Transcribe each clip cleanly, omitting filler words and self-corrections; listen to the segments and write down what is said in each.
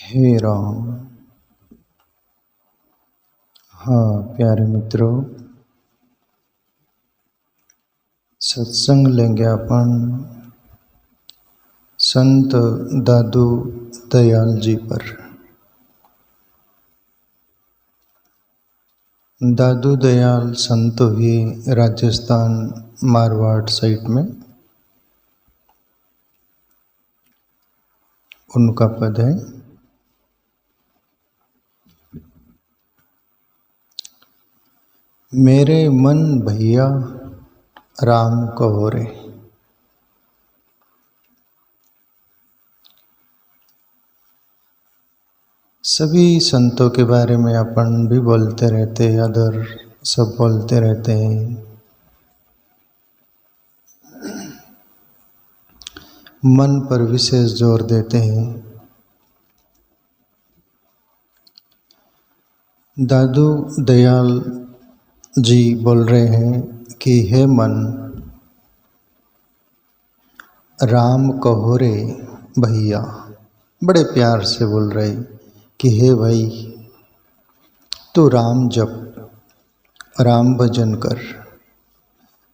हे राम। हाँ प्यारे मित्रों, सत्संग लेंगे अपन संत दादू दयाल जी पर। दादू दयाल संत हुए राजस्थान मारवाड़ साइड में, उनका पद है। मेरे मन भैया राम कहो रे। सभी संतों के बारे में अपन भी बोलते रहते, अदर सब बोलते रहते हैं। मन पर विशेष जोर देते हैं। दादू दयाल जी बोल रहे हैं कि हे मन, राम कहो रे भैया। बड़े प्यार से बोल रहे कि हे भाई, तू राम जप, राम भजन कर,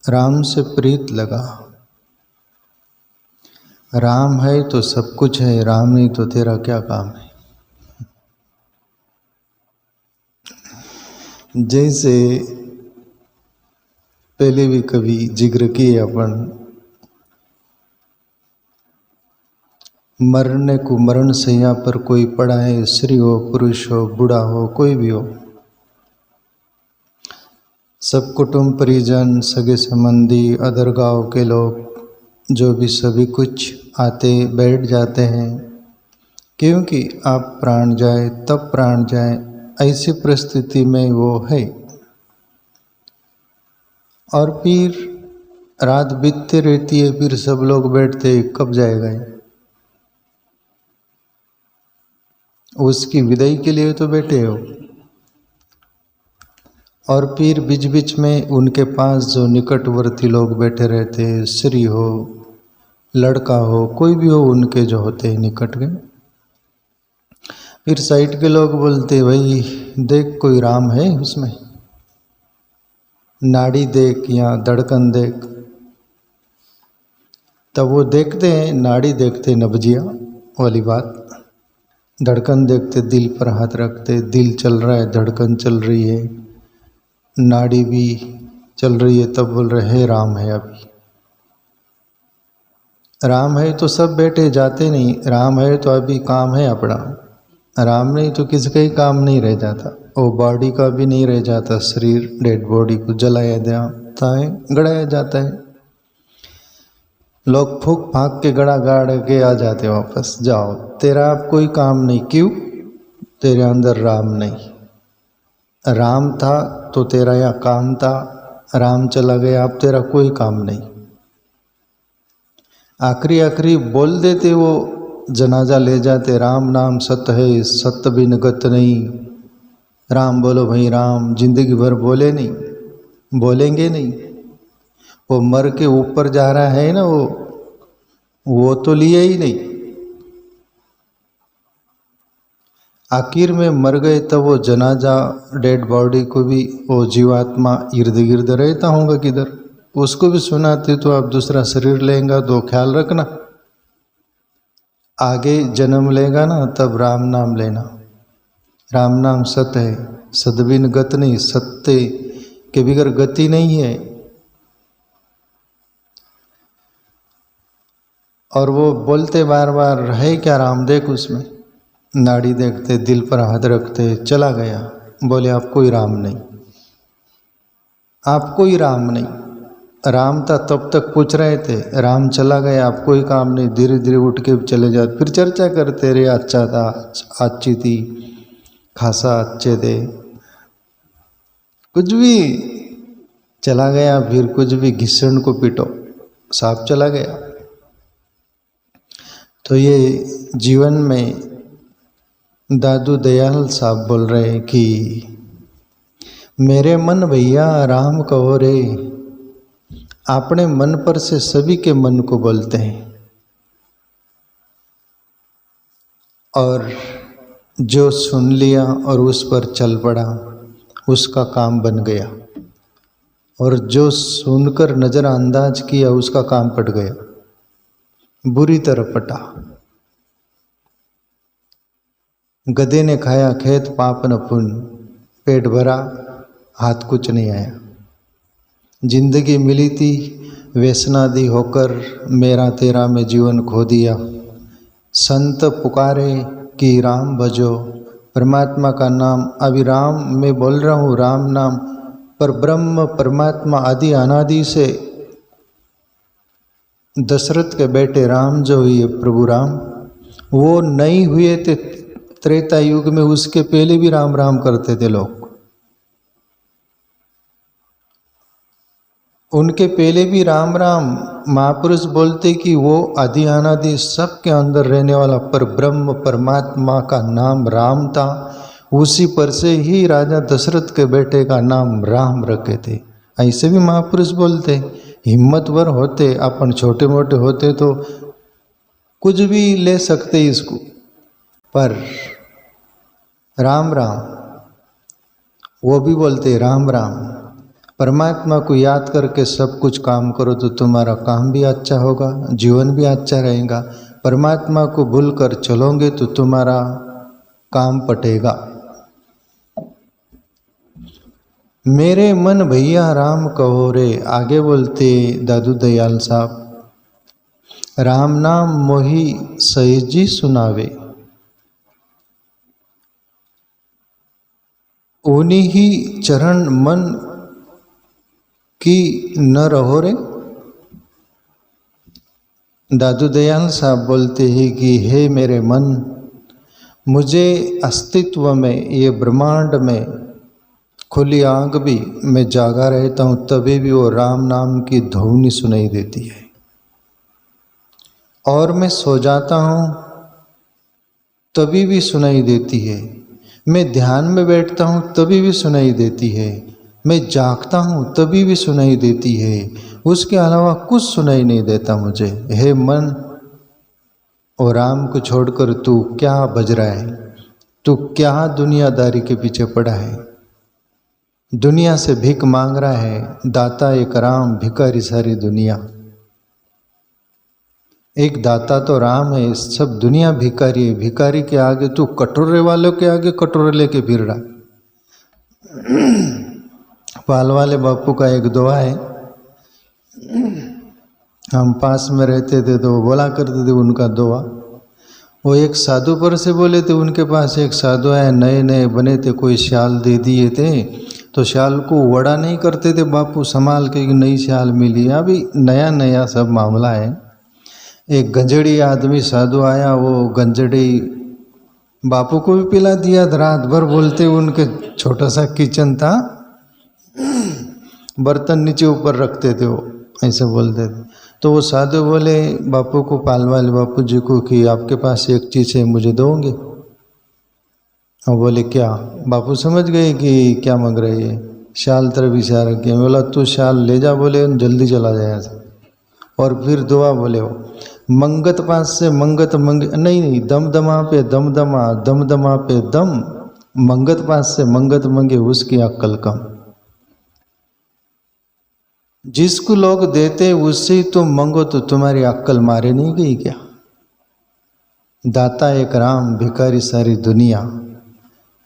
राम से प्रीत लगा। राम है तो सब कुछ है, राम नहीं तो तेरा क्या काम है। जैसे पहले भी कभी जिक्र किए अपन, मरने को मरण सैया पर कोई पड़ा है, स्त्री हो, पुरुष हो, बूढ़ा हो, कोई भी हो, सब कुटुंब परिजन, सगे संबंधी, अदर गांव के लोग जो भी सभी कुछ आते बैठ जाते हैं, क्योंकि आप प्राण जाए तब प्राण जाए, ऐसी परिस्थिति में वो है। और फिर रात बीतती रहती है, फिर सब लोग बैठते कब जाएगा ये? उसकी विदाई के लिए तो बैठे हो। और फिर बीच बीच में उनके पास जो निकटवर्ती लोग बैठे रहते, स्त्री हो, लड़का हो, कोई भी हो, उनके जो होते हैं निकट के, फिर साइड के लोग बोलते भाई देख कोई राम है उसमें, नाड़ी देख या धड़कन देख। तब वो देखते हैं, नाड़ी देखते नब्जिया वाली बात, धड़कन देखते, दिल पर हाथ रखते, दिल चल रहा है, धड़कन चल रही है, नाड़ी भी चल रही है, तब बोल रहे हैं राम है। अभी राम है तो सब बैठे जाते नहीं, राम है तो अभी काम है अपना, राम नहीं तो किसका ही काम नहीं रह जाता, वो बॉडी का भी नहीं रह जाता, शरीर डेड बॉडी को जलाया जाता है, गड़ाया जाता है, लोग फूक फाक के गड़ा गाड़ के आ जाते वापस, जाओ तेरा अब कोई काम नहीं। क्यों? तेरे अंदर राम नहीं। राम था तो तेरा यहाँ काम था, राम चला गया अब तेरा कोई काम नहीं। आखिरी आखिरी बोल देते, वो जनाजा ले जाते, राम नाम सत्य है, सत्य बिन गत नहीं। राम बोलो भाई राम, जिंदगी भर बोले नहीं, बोलेंगे नहीं। वो मर के ऊपर जा रहा है ना, वो तो लिए ही नहीं। आखिर में मर गए तब वो जनाजा, डेड बॉडी को भी वो जीवात्मा इर्द गिर्द रहता होगा किधर, उसको भी सुनाते तो आप दूसरा शरीर लेगा तो ख्याल रखना, आगे जन्म लेगा ना तब राम नाम लेना। राम नाम सत्य है, सदबिन गत नहीं, सत्य के बिगर गति नहीं है। और वो बोलते बार बार है क्या राम देख, उसमें नाड़ी देखते, दिल पर हाथ रखते, चला गया, बोले आप कोई राम नहीं, आप कोई राम नहीं। राम था तब तक पूछ रहे थे, राम चला गया आप कोई काम नहीं, धीरे धीरे उठ के चले जाते, फिर चर्चा करते रहे, अच्छा था, अच्छी थी, खासा अच्छे थे, कुछ भी चला गया, फिर कुछ भी घिसण को पीटो, सांप चला गया। तो ये जीवन में दादू दयाल साहब बोल रहे हैं कि मेरे मन भैया राम कहो रे। अपने मन पर से सभी के मन को बोलते हैं। और जो सुन लिया और उस पर चल पड़ा उसका काम बन गया, और जो सुनकर नज़रअंदाज किया उसका काम पट गया, बुरी तरह पटा। गधे ने खाया खेत पाप न पुण्य, पेट भरा हाथ कुछ नहीं आया। जिंदगी मिली थी व्यसनादि होकर, मेरा तेरा में जीवन खो दिया। संत पुकारे कि राम भजो, परमात्मा का नाम, अभी राम मैं बोल रहा हूँ राम नाम, पर ब्रह्म परमात्मा आदि अनादि से दशरथ के बेटे राम जो हुए प्रभु राम, वो नहीं हुए थे त्रेता युग में, उसके पहले भी राम राम करते थे लोग। उनके पहले भी राम राम महापुरुष बोलते कि वो आदि अनादि सबके अंदर रहने वाला पर ब्रह्म परमात्मा का नाम राम था। उसी पर से ही राजा दशरथ के बेटे का नाम राम रखे थे। ऐसे भी महापुरुष बोलते, हिम्मतवर होते, अपन छोटे मोटे होते तो कुछ भी ले सकते इसको, पर राम राम वो भी बोलते राम राम। परमात्मा को याद करके सब कुछ काम करो तो तुम्हारा काम भी अच्छा होगा, जीवन भी अच्छा रहेगा। परमात्मा को भूल कर चलोगे तो तुम्हारा काम पटेगा। मेरे मन भैया राम कहो रे, आगे बोलते दादू दयाल साहब, राम नाम मोही सहेजी सुनावे, उन्हीं ही चरण मन की न रहो रे। दादू दयाल साहब बोलते हैं कि हे मेरे मन, मुझे अस्तित्व में, ये ब्रह्मांड में खुली आंख भी मैं जागा रहता हूँ तभी भी वो राम नाम की ध्वनि सुनाई देती है, और मैं सो जाता हूँ तभी भी सुनाई देती है, मैं ध्यान में बैठता हूँ तभी भी सुनाई देती है, मैं जागता हूँ तभी भी सुनाई देती है, उसके अलावा कुछ सुनाई नहीं देता मुझे। हे मन, और राम को छोड़कर तू क्या बज रहा है, तू क्या दुनियादारी के पीछे पड़ा है, दुनिया से भीख मांग रहा है। दाता एक राम, भिखारी सारी दुनिया। एक दाता तो राम है, सब दुनिया भिखारी है। भिखारी के आगे तू कटोरे वालों के आगे कटोरे लेके फिर रहा। पाल वाले बापू का एक दुआ है, हम पास में रहते थे तो वो बोला करते थे उनका दुआ। वो एक साधु पर से बोले थे, उनके पास एक साधु है, नए नए बने थे, कोई शाल दे दिए थे तो शाल को वड़ा नहीं करते थे बापू, संभाल के नई शाल मिली। अभी नया नया सब मामला है। एक गंजड़ी आदमी साधु आया, वो गंजड़ी बापू को भी पिला दिया। रात भर बोलते, उनके छोटा सा किचन था, बर्तन नीचे ऊपर रखते थे, वो ऐसे बोलते थे। तो वो साधु बोले बापू को, पाल वाले बापू जी को, कि आपके पास एक चीज़ है, मुझे दोगे? और बोले क्या? बापू समझ गए कि क्या मांग रहे है। शाल तरफ इशारा किया। बोला तू शाल ले जा, बोले जल्दी चला जाए। और फिर दुआ बोले, हो मंगत पास से मंगत मंगे, नहीं दमदमा पे दमदमा, दमदमा पे दम, मंगत पास से मंगत मंगे उसकी अक्ल कम। जिसको लोग देते उससे तुम मंगो तो तुम्हारी अक्ल मारे नहीं गई क्या? दाता एक राम, भिखारी सारी दुनिया।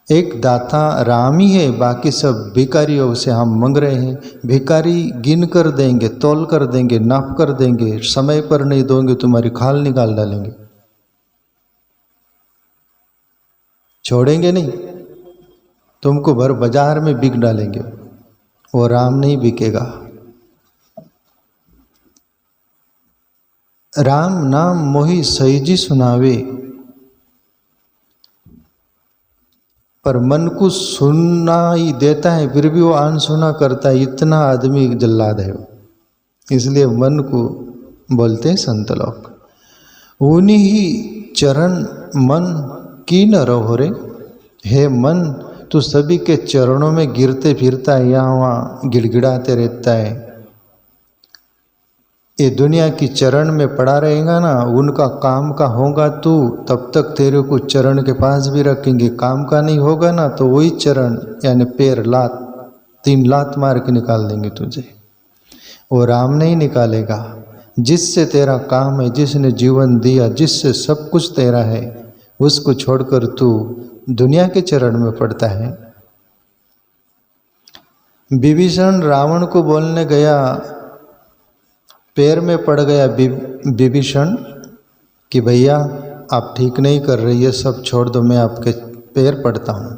एक दाता राम ही है, बाकी सब भिखारियों से हम मांग रहे हैं। भिखारी गिन कर देंगे, तौल कर देंगे, नाप कर देंगे, समय पर नहीं दोगे तुम्हारी खाल निकाल डालेंगे, छोड़ेंगे नहीं, तुमको भर बाजार में बिक डालेंगे। वो राम नहीं बिकेगा। राम नाम मोहि सहीजी सुनावे, पर मन को सुनना ही देता है फिर भी वो अनसुना करता है। इतना आदमी जल्लाद है वो, इसलिए मन को बोलते हैं संत लोग। उन्हीं ही चरण मन की न रहो रे। हे मन, तू सभी के चरणों में गिरते फिरता है, यहाँ वहाँ गिड़गिड़ाते रहता है। ये दुनिया की चरण में पड़ा रहेगा ना, उनका काम का होगा तू, तब तक तेरे को चरण के पास भी रखेंगे। काम का नहीं होगा ना तो वही चरण यानी पैर लात, 3 लात मार के निकाल देंगे तुझे। वो राम नहीं निकालेगा। जिससे तेरा काम है, जिसने जीवन दिया, जिससे सब कुछ तेरा है, उसको छोड़कर तू दुनिया के चरण में पड़ता है। विभीषण रावण को बोलने गया, पैर में पड़ गया विभीषण कि भैया आप ठीक नहीं कर रही है, सब छोड़ दो, मैं आपके पैर पड़ता हूँ।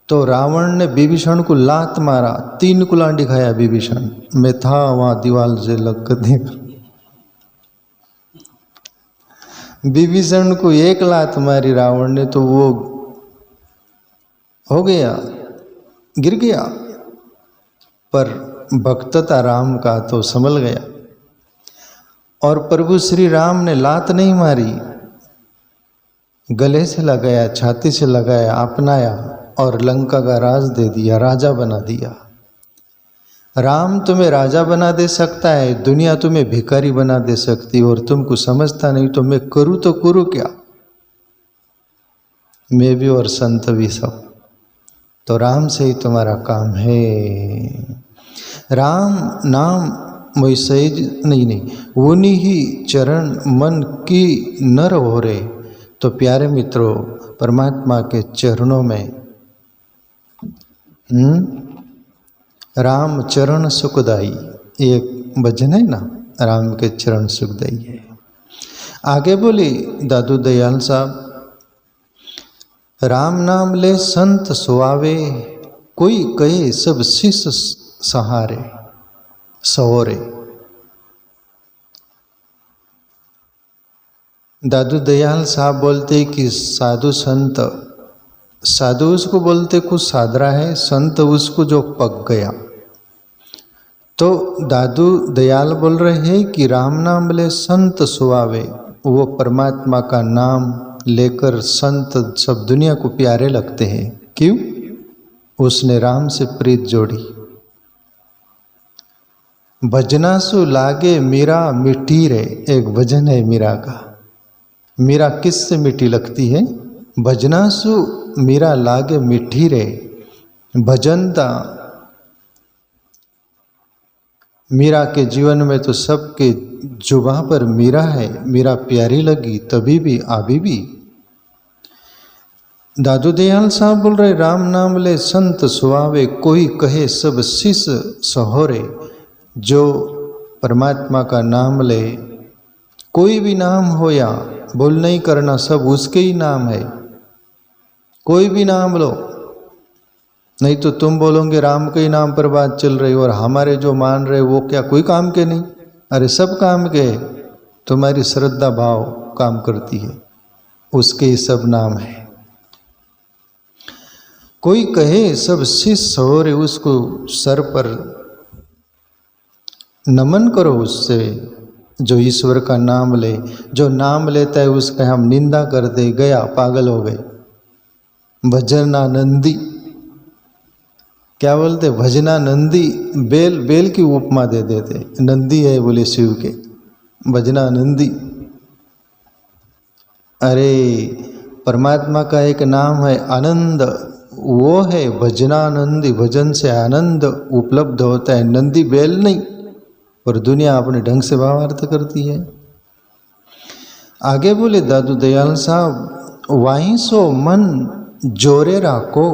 तो रावण ने विभीषण को लात मारा, 3 कुलांडी खाया विभीषण। मैं था वहाँ दीवार से लग कर देख। विभीषण को 1 लात मारी रावण ने तो वो हो गया, गिर गया। पर भक्त था राम का तो संभल गया। और प्रभु श्री राम ने लात नहीं मारी, गले से लगाया, छाती से लगाया, अपनाया और लंका का राज दे दिया, राजा बना दिया। राम तुम्हें राजा बना दे सकता है, दुनिया तुम्हें भिखारी बना दे सकती, और तुमको समझता नहीं तो मैं करूँ तो करूँ क्या, मैं भी और संत भी सब। तो राम से ही तुम्हारा काम है। राम नाम मोई सहज नहीं, उन्हीं ही चरण मन की नर हो रे। तो प्यारे मित्रों, परमात्मा के चरणों में राम चरण सुखदाई, एक भजन है ना, राम के चरण सुखदाई है। आगे बोली दादू दयाल साहब, राम नाम ले संत सुआवे, कोई कहे सब शिष सहारे सहोरे। दादू दयाल साहब बोलते कि साधु संत, साधु उसको बोलते कुछ साधरा है, संत उसको जो पक गया। तो दादू दयाल बोल रहे हैं कि राम नाम ले संत सुआवे, वो परमात्मा का नाम लेकर संत सब दुनिया को प्यारे लगते हैं। क्यों? उसने राम से प्रीत जोड़ी। भजनासु लागे मीरा मिठी रे, एक भजन है मीरा का। मीरा किससे मीठी लगती है? भजनासु मीरा लागे मिठी रे, भजनता। मीरा के जीवन में तो सबके जुबां पर मीरा है, मीरा प्यारी लगी तभी भी अभी भी। दादू दयाल साहब बोल रहे राम नाम ले संत सुआवे, कोई कहे सब शिष सहोरे। जो परमात्मा का नाम ले, कोई भी नाम हो या बोल नहीं करना, सब उसके ही नाम है। कोई भी नाम लो, नहीं तो तुम बोलोगे राम के ही नाम पर बात चल रही और हमारे जो मान रहे वो क्या कोई काम के नहीं? अरे सब काम के, तुम्हारी श्रद्धा भाव काम करती है, उसके ही सब नाम है। कोई कहे सब शिष सहोरे, उसको सर पर नमन करो उससे जो ईश्वर का नाम ले। जो नाम लेता है उसका हम निंदा कर दे, गया पागल हो गए। भजनानंदी क्या बोलते? भजनानंदी, बेल बेल की उपमा दे देते, नंदी है बोले शिव के, भजनानंदी। अरे परमात्मा का एक नाम है आनंद, वो है भजनानंदी। भजन से आनंद उपलब्ध होता है, नंदी बेल नहीं। और दुनिया अपने ढंग से भावार्थ करती है। आगे बोले दादू दयाल साहब, वाही सो मन जोरे राको,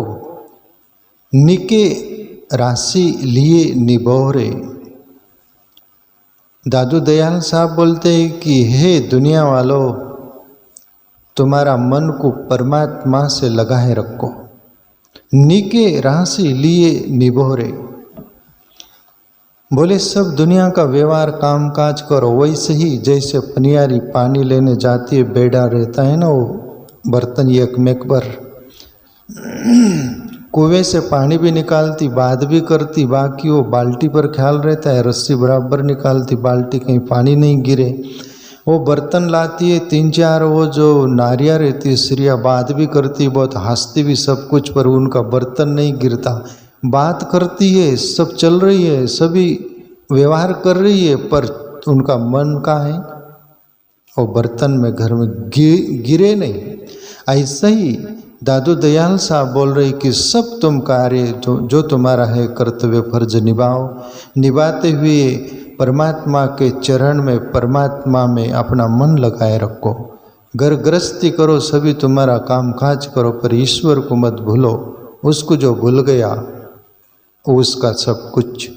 निके राशि लिए निबोरे। दादू दयाल साहब बोलते हैं कि हे दुनिया वालों, तुम्हारा मन को परमात्मा से लगाए रखो। निके राशि लिए निबोरे, बोले सब दुनिया का व्यवहार काम काज करो वैसे ही जैसे पनियारी पानी लेने जाती है, बेड़ा रहता है ना वो बर्तन एक में पर, कुएं से पानी भी निकालती, बात भी करती, बाकी वो बाल्टी पर ख्याल रहता है, रस्सी बराबर निकालती, बाल्टी कहीं पानी नहीं गिरे। वो बर्तन लाती है, 3-4 वो जो नारियाँ रहती है स्त्रियाँ, बात भी करती, बहुत हंसती भी सब कुछ, पर उनका बर्तन नहीं गिरता। बात करती है, सब चल रही है, सभी व्यवहार कर रही है, पर उनका मन का है और बर्तन में घर में गिरे नहीं। ऐसा ही दादू दयाल साहब बोल रहे कि सब तुम कार्य जो तुम्हारा है कर्तव्य फर्ज निभाओ, निभाते हुए परमात्मा के चरण में परमात्मा में अपना मन लगाए रखो। घर गृहस्थी करो, सभी तुम्हारा काम काज करो, पर ईश्वर को मत भूलो। उसको जो भूल गया उसका सब कुछ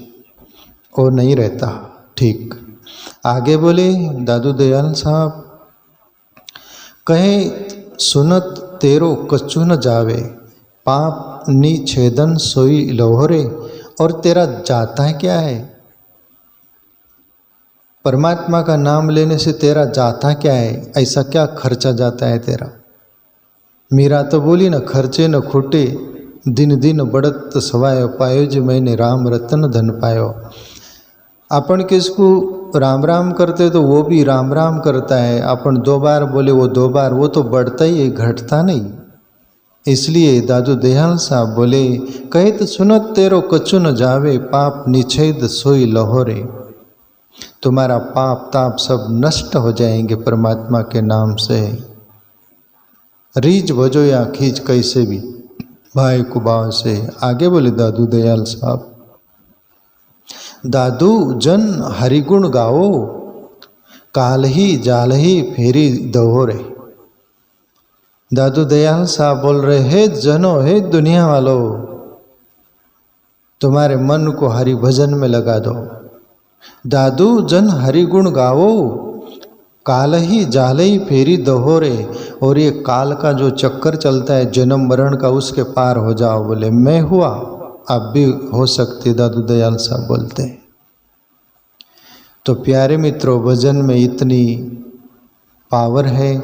वो नहीं रहता। ठीक आगे बोले दादू दयाल साहब, कहे सुनत तेरो कछु न जावे, पाप नी छेदन सोई लोहरे। और तेरा जाता है क्या है? परमात्मा का नाम लेने से तेरा जाता क्या है? ऐसा क्या खर्चा जाता है तेरा? मीरा तो बोली न खर्चे न खोटे, दिन दिन बढ़त सवायो, पायो जो मैंने राम रतन धन पायो। अपन किसको राम राम करते तो वो भी राम राम करता है, अपन 2 बार बोले वो 2 बार, वो तो बढ़ता ही है, घटता नहीं। इसलिए दादू दयाल साहब बोले, कहे तो सुनत तेरो कछु न जावे, पाप निछेद सोई लहोरे। तुम्हारा पाप ताप सब नष्ट हो जाएंगे परमात्मा के नाम से। रीझ भजो या खींच कैसे भी भाई कुबाव से। आगे बोले दादू दयाल साहब, दादू जन हरिगुण गाओ, काल ही जाल ही फेरी दोहरे। दादू दयाल साहब बोल रहे, हे जनो, हे दुनिया वालों, तुम्हारे मन को हरि भजन में लगा दो। दादू जन हरिगुण गाओ, काल ही जाल ही फेरी दोहरे। और ये काल का जो चक्कर चलता है जन्म मरण का, उसके पार हो जाओ। बोले मैं हुआ, अब भी हो सकती। दादू दयाल साहब बोलते हैं। तो प्यारे मित्रों, भजन में इतनी पावर है।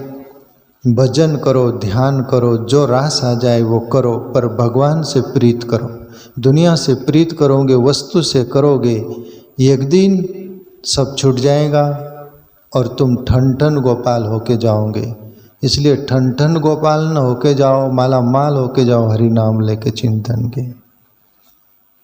भजन करो, ध्यान करो, जो रास आ जाए वो करो, पर भगवान से प्रीत करो। दुनिया से प्रीत करोगे, वस्तु से करोगे, एक दिन सब छूट जाएगा और तुम ठन ठन गोपाल होके जाओगे। इसलिए ठन ठन गोपाल न होके जाओ, माला माल होके जाओ हरि नाम लेके चिंतन के।